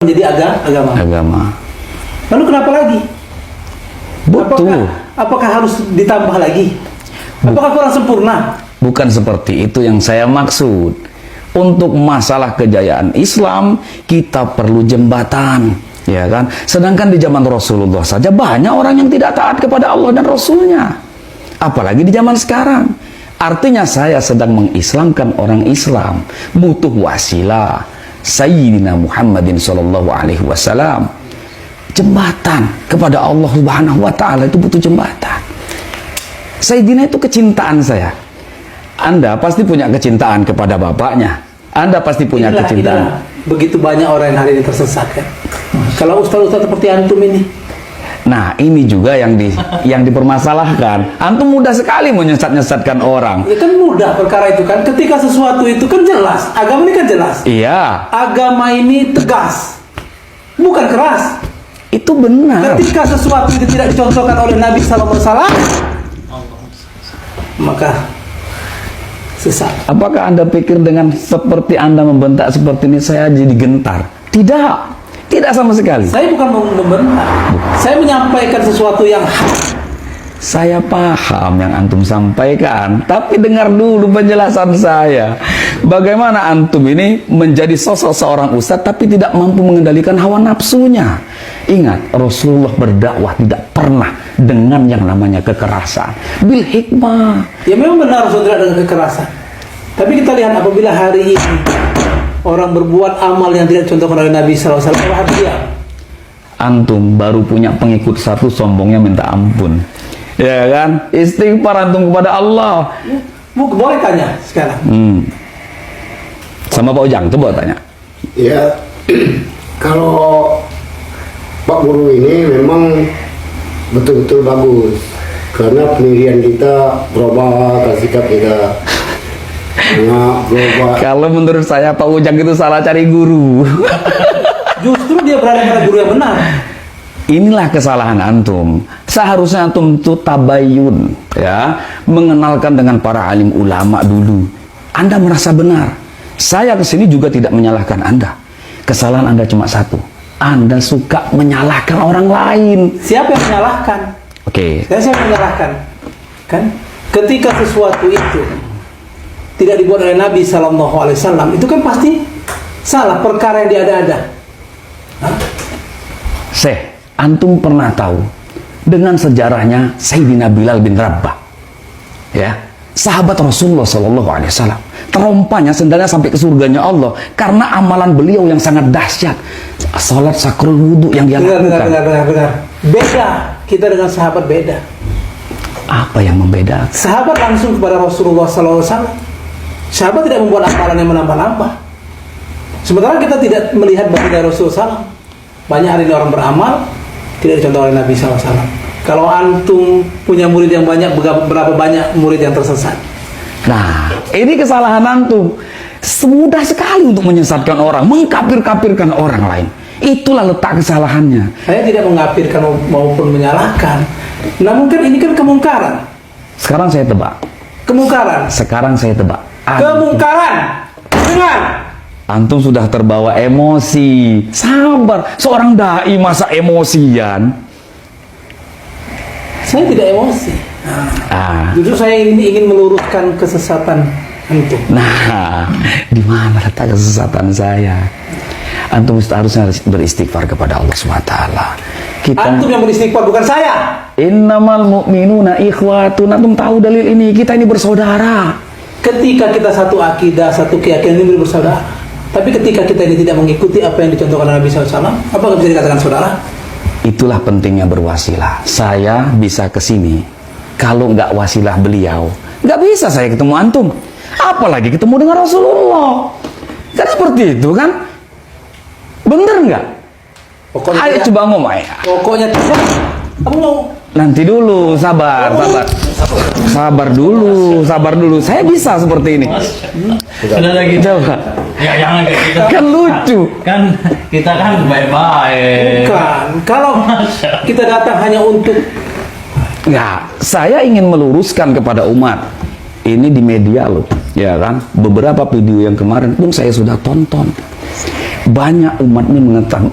menjadi agama. Lalu kenapa lagi? Betul. Apakah harus ditambah lagi? Apakah kurang sempurna? Bukan seperti itu yang saya maksud. Untuk masalah kejayaan Islam, kita perlu jembatan, ya kan? Sedangkan di zaman Rasulullah saja banyak orang yang tidak taat kepada Allah dan Rasulnya. Apalagi di zaman sekarang. Artinya saya sedang mengislamkan orang Islam, butuh wasilah. Sayyidina Muhammadin sallallahu alaihi wasallam. Jembatan kepada Allah Subhanahu wa taala itu butuh jembatan. Sayyidina itu kecintaan saya. Anda pasti punya kecintaan kepada bapaknya. Anda pasti punya kecintaan. Begitu banyak orang yang hari ini tersesat kan. Kalau ustaz-ustaz seperti antum ini. Nah, ini juga yang dipermasalahkan. Antum mudah sekali menyesat-nyesatkan orang. Ya kan mudah perkara itu kan. Ketika sesuatu itu kan jelas. Agama ini kan jelas. Iya. Agama ini tegas. Bukan keras. Itu benar. Ketika sesuatu itu tidak dicontohkan oleh Nabi SAW, maka sesat. Apakah Anda pikir dengan seperti Anda membentak seperti ini saya jadi gentar? Tidak. Tidak sama sekali. Saya bukan membentak. Saya menyampaikan sesuatu yang hak. Saya paham yang antum sampaikan, tapi dengar dulu penjelasan saya. Bagaimana antum ini menjadi sosok seorang ustadz tapi tidak mampu mengendalikan hawa nafsunya. Ingat, Rasulullah berdakwah tidak pernah dengan yang namanya kekerasan. Bil hikmah. Ya memang benar Rasul tidak dengan kekerasan. Tapi kita lihat apabila hari ini orang berbuat amal yang tidak dicontohkan oleh Nabi SAW, antum baru punya pengikut satu, sombongnya minta ampun. Ya kan? Istighfar antum kepada Allah. Boleh tanya sekarang? Sama Pak Ujang, coba tanya. Ya, kalau Pak Guru ini memang betul-betul bagus. Karena pendirian kita berubah, sikap kita berubah. Kalau menurut saya Pak Ujang itu salah cari guru. Justru dia berada pada guru yang benar. Inilah kesalahan antum. Seharusnya antum itu tabayun, ya, mengenalkan dengan para alim ulama dulu. Anda merasa benar. Saya kesini juga tidak menyalahkan Anda. Kesalahan Anda cuma satu. Anda suka menyalahkan orang lain. Siapa yang menyalahkan? Oke. Saya menyalahkan. Kan? Ketika sesuatu itu tidak dibuat oleh Nabi SAW, itu kan pasti salah, perkara yang diada-ada. Antum pernah tahu dengan sejarahnya Sayyidina Bilal bin Rabah, ya, sahabat Rasulullah SAW, terompanya sendalnya sampai ke surganya Allah karena amalan beliau yang sangat dahsyat, salat sakrul wudu yang dia lakukan. Benar. Beda kita dengan sahabat, beda. Apa yang membedakan? Sahabat langsung kepada Rasulullah SAW. Sahabat tidak membuat amalan yang menambah-nambah. Sementara kita tidak melihat baginda Rasulullah SAW. Banyak hari ini orang beramal tidak dicontoh oleh Nabi SAW. Kalau antum punya murid yang banyak, berapa banyak murid yang tersesat? Nah, ini kesalahan antum. Semudah sekali untuk menyesatkan orang, mengkafir-kafirkan orang lain. Itulah letak kesalahannya. Saya tidak mengkafirkan maupun menyalahkan. Namun kan ini kan kemungkaran. Sekarang saya tebak. Kemungkaran. Sekarang saya tebak. Kemungkaran. Dengar. Antum sudah terbawa emosi. Sabar, seorang dai masa emosian? Saya tidak emosi. Justru saya ingin meluruskan kesesatan antum. Nah, di mana letak kesesatan saya? Antum harusnya beristighfar kepada Allah SWT. Antum yang beristighfar, bukan saya. Innamal mu'minuna ikhwatun. Antum tahu dalil ini? Kita ini bersaudara. Ketika kita satu akidah, satu keyakinan ini bersaudara. Tapi ketika kita ini tidak mengikuti apa yang dicontohkan Nabi SAW, apakah bisa dikatakan saudara? Itulah pentingnya berwasilah. Saya bisa kesini, kalau nggak wasilah beliau, nggak bisa saya ketemu antum. Apalagi ketemu dengan Rasulullah. Kan seperti itu kan? Bener nggak? Ayo coba ngomong ya. Pokoknya tidak. Kamu mau? Nanti dulu, sabar. Sabar dulu. Saya bisa seperti ini. Udah lagi. Coba. Ya jangan kayak gitu. Kan lucu. Kan kita kan baik-baik. Bukan. Kalau kita datang hanya untuk, ya, saya ingin meluruskan kepada umat. Ini di media loh, ya kan? Beberapa video yang kemarin pun saya sudah tonton. banyak umat ini mengetahui